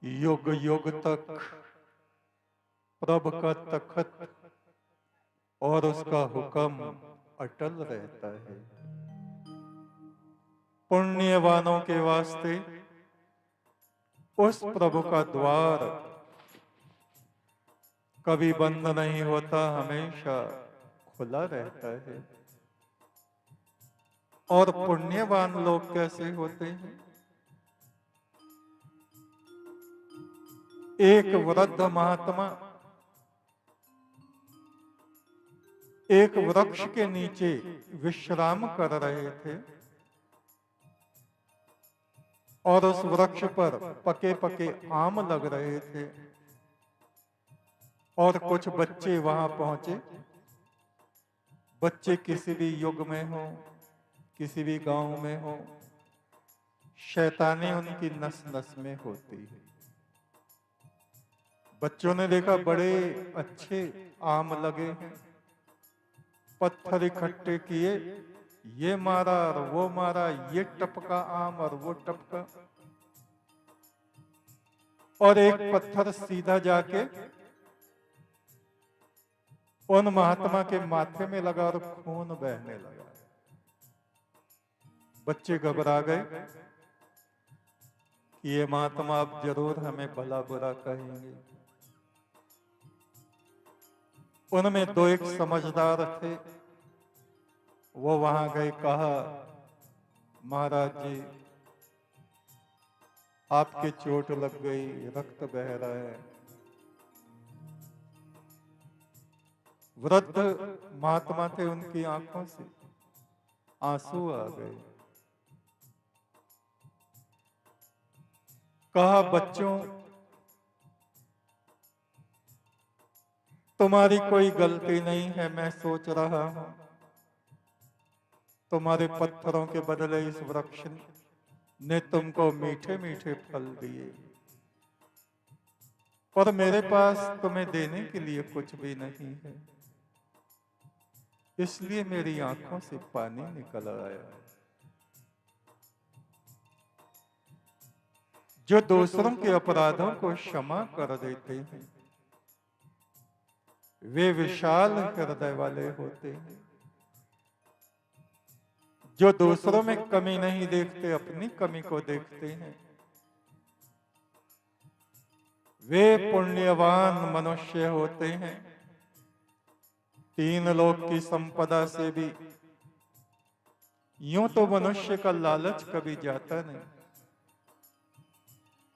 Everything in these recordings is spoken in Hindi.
युग युग तक प्रभु का तखत और उसका हुक्म अटल रहता है। पुण्यवानों के वास्ते उस प्रभु का द्वार कभी बंद नहीं होता, हमेशा खुला रहता है। और पुण्यवान लोग कैसे होते हैं? एक वृद्ध महात्मा एक वृक्ष के नीचे विश्राम कर रहे थे और उस वृक्ष पर पके पके आम लग रहे थे और कुछ बच्चे वहां पहुंचे। बच्चे किसी भी युग में हो, किसी भी गांव में हो, शैतानी उनकी नस नस में होती है। बच्चों ने देखा बड़े अच्छे आम लगे हैं, पत्थर इकट्ठे किए, ये मारा और वो मारा, ये टपका आम और वो टपका, और एक पत्थर सीधा जाके उन महात्मा के माथे में लगा और खून बहने लगा। बच्चे घबरा गए कि ये महात्मा अब जरूर हमें भला बुरा कहेंगे। उनमें दो एक समझदार थे, वो वहां गए, कहा, महाराज जी, आपके चोट लग गई, रक्त बह रहा है। वृद्ध महात्मा थे, उनकी आंखों से आंसू आ गए। कहा, बच्चों, तुम्हारी कोई गलती नहीं है। मैं सोच रहा हूं तुम्हारे पत्थरों के बदले इस वृक्ष ने तुमको मीठे मीठे फल दिए, और मेरे पास तुम्हें देने के लिए कुछ भी नहीं है, इसलिए मेरी आंखों से पानी निकल आया। जो दूसरों के अपराधों को क्षमा कर देते हैं, वे विशाल हृदय वाले होते हैं। जो दूसरों में कमी नहीं देखते, अपनी कमी को देखते हैं, वे पुण्यवान मनुष्य होते हैं। तीन लोक की संपदा से भी यूं तो मनुष्य का लालच कभी जाता नहीं।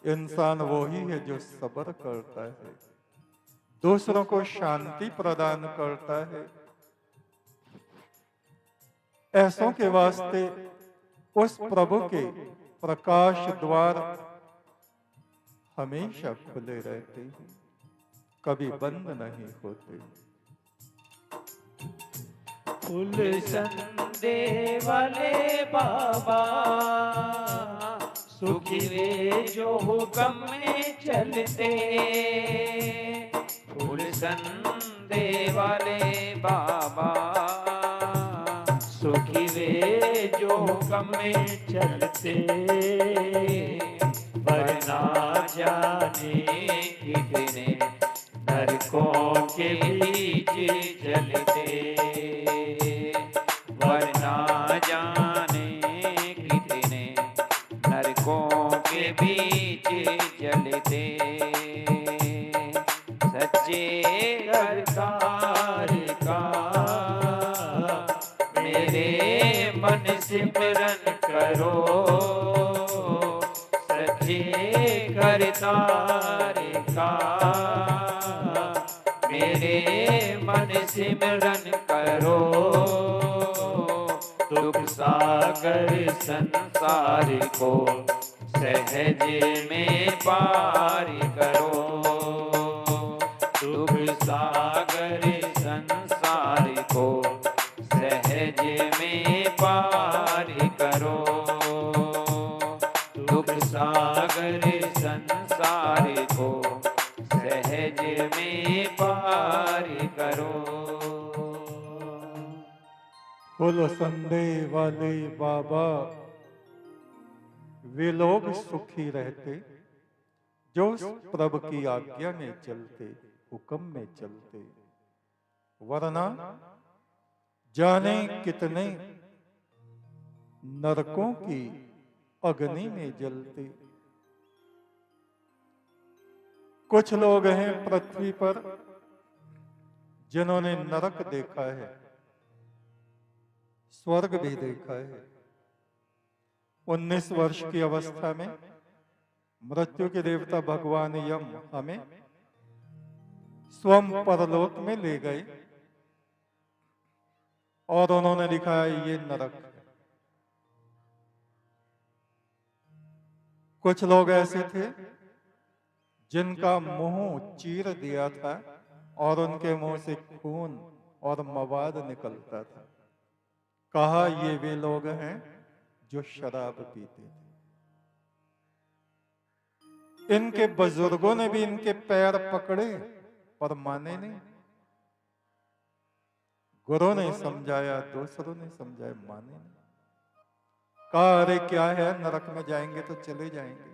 इंसान वो ही है जो सब्र करता है, दूसरों को शांति प्रदान करता है। ऐसों के वास्ते उस प्रभु के प्रकाश द्वार हमेशा खुले रहते हैं, कभी बंद नहीं होते। फूल संदे वाले बाबा, सुखी वे जो हुक्म में चलते। फूल संदे वाले बाबा, सुखी वे जो हुक्म में चलते। वरना जाने कितने नरकों के बीच जलते। वरना जाने कितने नरकों के बीच जलते। सच्चे दरबार का मेरे मन सिमरन करो। सच्चे करतार का मेरे मन सिमरन करो। दुख सागर संसार को सहज में पार करो। दुख सागर संसार को सहज में पार करो। दुख सागर संसार को सहज में पार करो। फूल संदे वाले बाबा, वे लोग सुखी रहते जो उस प्रभु की आज्ञा में चलते, हुक्म में चलते, वरना जाने कितने नरकों की अग्नि में जलते। कुछ लोग हैं पृथ्वी पर जिन्होंने नरक देखा है, स्वर्ग भी देखा है। 19 वर्ष की अवस्था में मृत्यु के देवता भगवान यम हमें स्वयं परलोक में ले गए और उन्होंने दिखाया ये नरक है। कुछ लोग ऐसे थे जिनका मुंह चीर दिया था और उनके मुंह से खून और मवाद निकलता था। कहा ये वे लोग हैं जो शराब पीते थे। इनके बुजुर्गों ने भी इनके पैर पकड़े पर माने नहीं। गुरु ने समझाया, दूसरों ने समझाया, माने नहीं। कहा अरे क्या है, नरक में जाएंगे तो चले जाएंगे,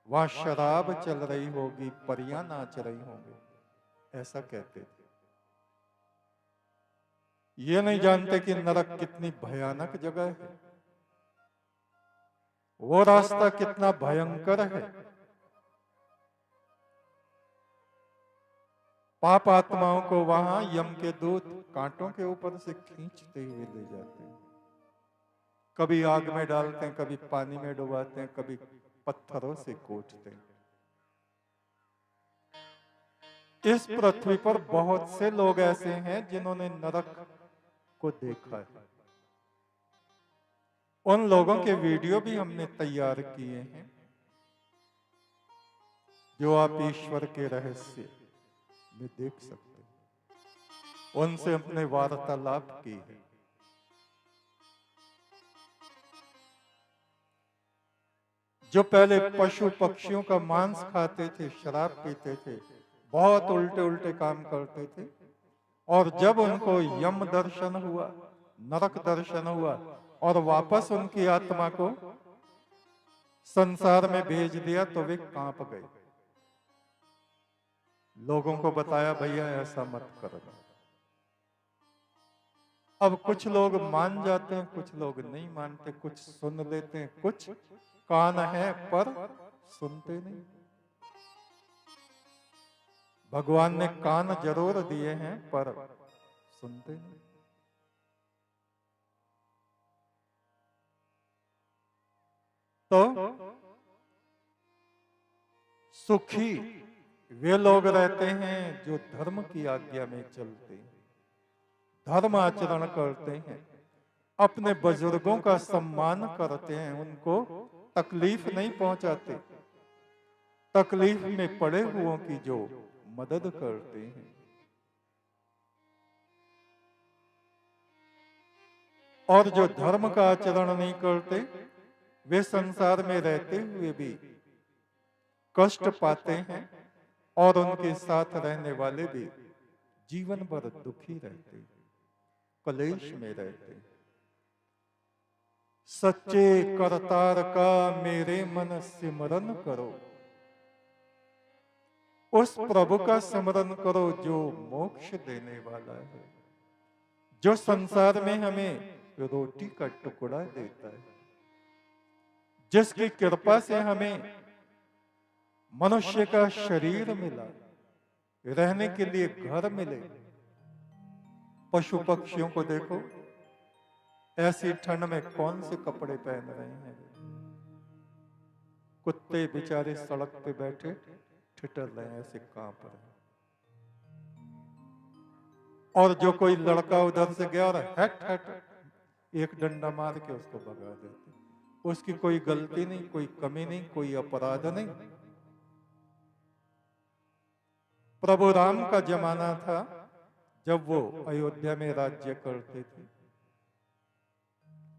वहां शराब चल रही होगी, परियां नाच रही होंगी, ऐसा कहते थे। ये नहीं जानते कि नरक कितनी भयानक जगह है, वो रास्ता कितना भयंकर है। पाप आत्माओं को वहां यम के दूत कांटों के ऊपर से खींचते हुए ले जाते हैं। कभी आग में डालते हैं, कभी पानी में डुबाते हैं, कभी पत्थरों से कोचते हैं। इस पृथ्वी पर बहुत से लोग ऐसे हैं जिन्होंने नरक को देखा है। उन लोगों के वीडियो भी हमने तैयार किए हैं जो आप ईश्वर के रहस्य में देख सकते हैं। उनसे अपने वार्तालाप की है। जो पहले पशु पक्षियों का मांस खाते थे, शराब पीते थे, बहुत उल्टे उल्टे काम करते थे, और जब उनको यम दर्शन हुआ, नरक दर्शन हुआ और वापस उनकी आत्मा को संसार में भेज दिया तो वे कांप गए। लोगों को बताया भैया ऐसा मत करो। अब कुछ लोग मान जाते हैं, कुछ लोग नहीं मानते, कुछ सुन लेते हैं, कुछ कान है पर सुनते नहीं। भगवान ने कान जरूर दिए हैं पर सुनते नहीं। तो सुखी वे लोग रहते हैं जो धर्म की आज्ञा में चलते हैं, धर्म आचरण करते हैं, अपने बुजुर्गों का सम्मान करते हैं, उनको तकलीफ नहीं पहुंचाते, तकलीफ में पड़े हुओं की जो मदद करते हैं। और जो धर्म का आचरण नहीं करते वे संसार में रहते हुए भी कष्ट पाते हैं और उनके साथ रहने वाले भी जीवन भर दुखी रहते हैं, कलेश में रहते हैं। सच्चे करतार का मेरे मन सिमरन करो, उस प्रभु का स्मरण करो जो मोक्ष देने वाला है, जो संसार में हमें रोटी का टुकड़ा देता है, जिसकी कृपा से हमें मनुष्य का शरीर मिला, रहने के लिए घर मिले। पशु पक्षियों को देखो, ऐसी ठंड में कौन से कपड़े पहन रहे हैं। कुत्ते बेचारे सड़क पे बैठे ठिठर रहे हैं, ऐसे कांप रहे हैं। और जो कोई लड़का उधर से गया और हट हट एक डंडा मार के उसको भगा देते। उसकी कोई गलती नहीं, कोई कमी नहीं, कोई अपराध नहीं। प्रभु राम का जमाना था जब वो अयोध्या में राज्य करते थे।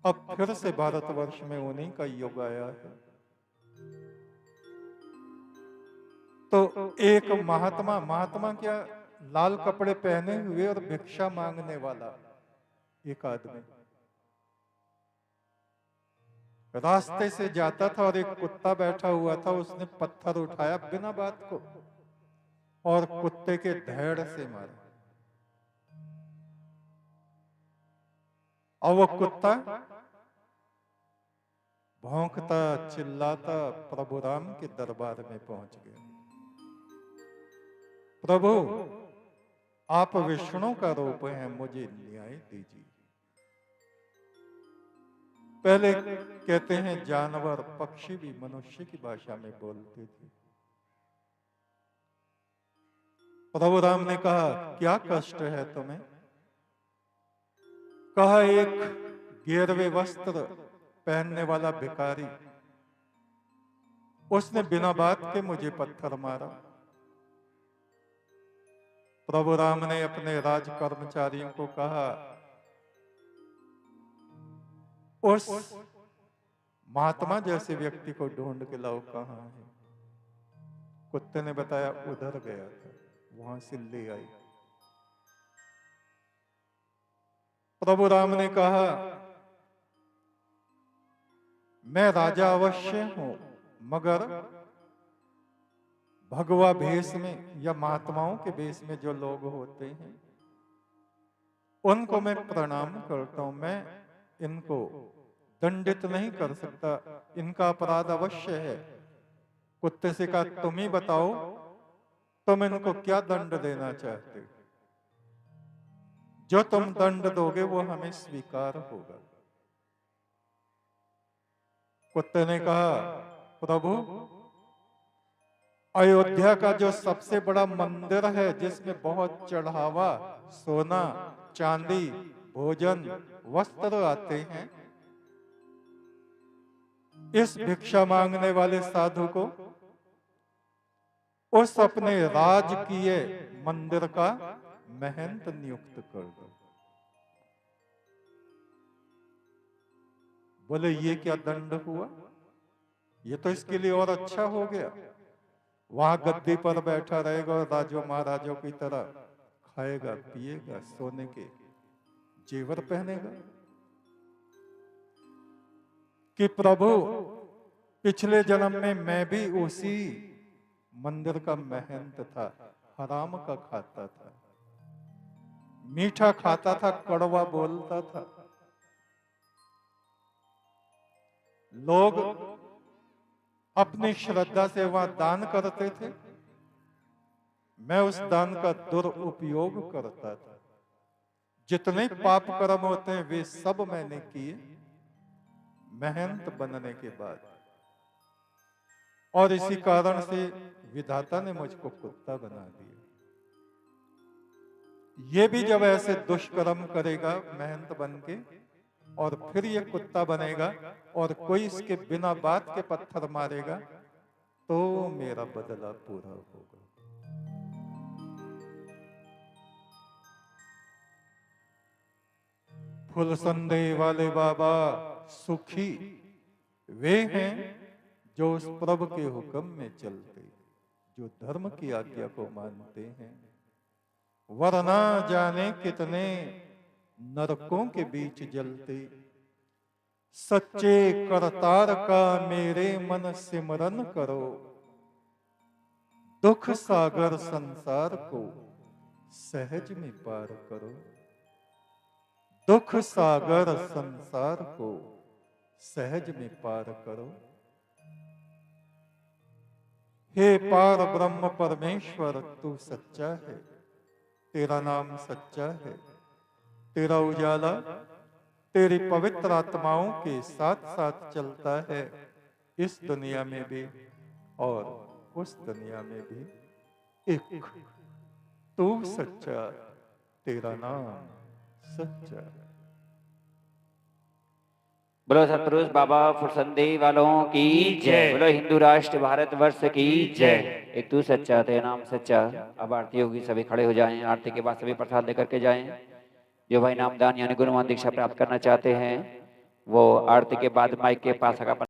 अब फिर से भारतवर्ष में उन्हीं का युग आया है। तो एक महात्मा क्या, लाल कपड़े पहने हुए और भिक्षा मांगने वाला एक आदमी, रास्ते से जाता था और एक कुत्ता बैठा हुआ था, उसने पत्थर उठाया बिना बात को और कुत्ते के धड़ से मारा। और वो कुत्ता भौंकता चिल्लाता प्रभु राम के दरबार में पहुंच गया। प्रभु, आप विष्णु का रूप हैं, मुझे न्याय दीजिए। पहले कहते हैं जानवर पक्षी भी मनुष्य की भाषा में बोलते थे। प्रभु राम ने कहा, क्या कष्ट है तुम्हें? कहा, एक गिरवे वस्त्र पहनने वाला भिखारी, उसने बिना बात के मुझे पत्थर मारा। प्रभु राम ने अपने राज कर्मचारियों को कहा, उस महात्मा जैसे व्यक्ति को ढूंढ के लाओ, कहां है? कुत्ते ने बताया, उधर गया था, वहां से ले आई। प्रभु राम ने कहा, मैं राजा अवश्य हूं, मगर भगवा भेष में या महात्माओं के भेष में जो लोग होते हैं उनको मैं प्रणाम करता हूं। मैं इनको दंडित नहीं कर सकता, इनका अपराध अवश्य है। कुत्ते से कहा, तुम ही बताओ, तुम इनको क्या दंड देना चाहते हो? जो तुम दंड दोगे वो हमें स्वीकार होगा। कुत्ते ने कहा, प्रभु, अयोध्या का जो सबसे बड़ा मंदिर है, जिसमें बहुत चढ़ावा, सोना, चांदी, भोजन, वस्त्र आते हैं, इस भिक्षा मांगने वाले साधु को उस अपने राजकीय मंदिर का महंत नियुक्त कर दो। बोले, ये क्या दंड हुआ? ये तो इसके लिए और अच्छा हो गया, वहां गद्दी पर बैठा रहेगा और राजों महाराजों की तरह खाएगा, पिएगा, सोने के जेवर पहनेगा। कि प्रभु, पिछले जन्म में मैं भी उसी मंदिर का महंत था, हराम का खाता था, मीठा खाता था, कड़वा बोलता था। लोग अपनी श्रद्धा से वहां दान करते थे, मैं उस दान का दुरुपयोग करता था। जितने पाप कर्म होते हैं वे सब मैंने किए महंत बनने के बाद, और इसी कारण से विधाता ने मुझको कुत्ता बना दिया। ये भी जब ऐसे दुष्कर्म करेगा महंत बन के, और फिर ये कुत्ता बनेगा और कोई इसके बिना बात के पत्थर मारेगा, तो मेरा बदला पूरा होगा। फुल संदेह वाले बाबा सुखी वे हैं जो उस प्रभु के हुक्म में चलते, जो धर्म की आज्ञा को मानते हैं, वरना जाने कितने नरकों के बीच जलते। सच्चे करतार का मेरे मन सिमरन करो, दुख सागर संसार को सहज में पार करो। दुख सागर संसार को सहज में पार करो। हे पार ब्रह्म परमेश्वर, तू सच्चा है, तेरा नाम सच्चा है, तेरा उजाला तेरी पवित्र आत्माओं के साथ साथ चलता है, इस दुनिया में भी और उस दुनिया में भी। एक तू सच्चा, तेरा नाम सच्चा। बोलो सतपुरुष बाबा फुरसंदेही वालों की जय। बोलो हिंदू राष्ट्र भारत वर्ष की जय। एक तू सच्चा, तेरा नाम सच्चा। अब आरती होगी, सभी खड़े हो जाएं। आरती के बाद सभी प्रसाद लेकर के जाएं। जो भाई नामदान यानी गुरुमान दीक्षा प्राप्त करना चाहते हैं वो आरती के बाद माइक के पास आकर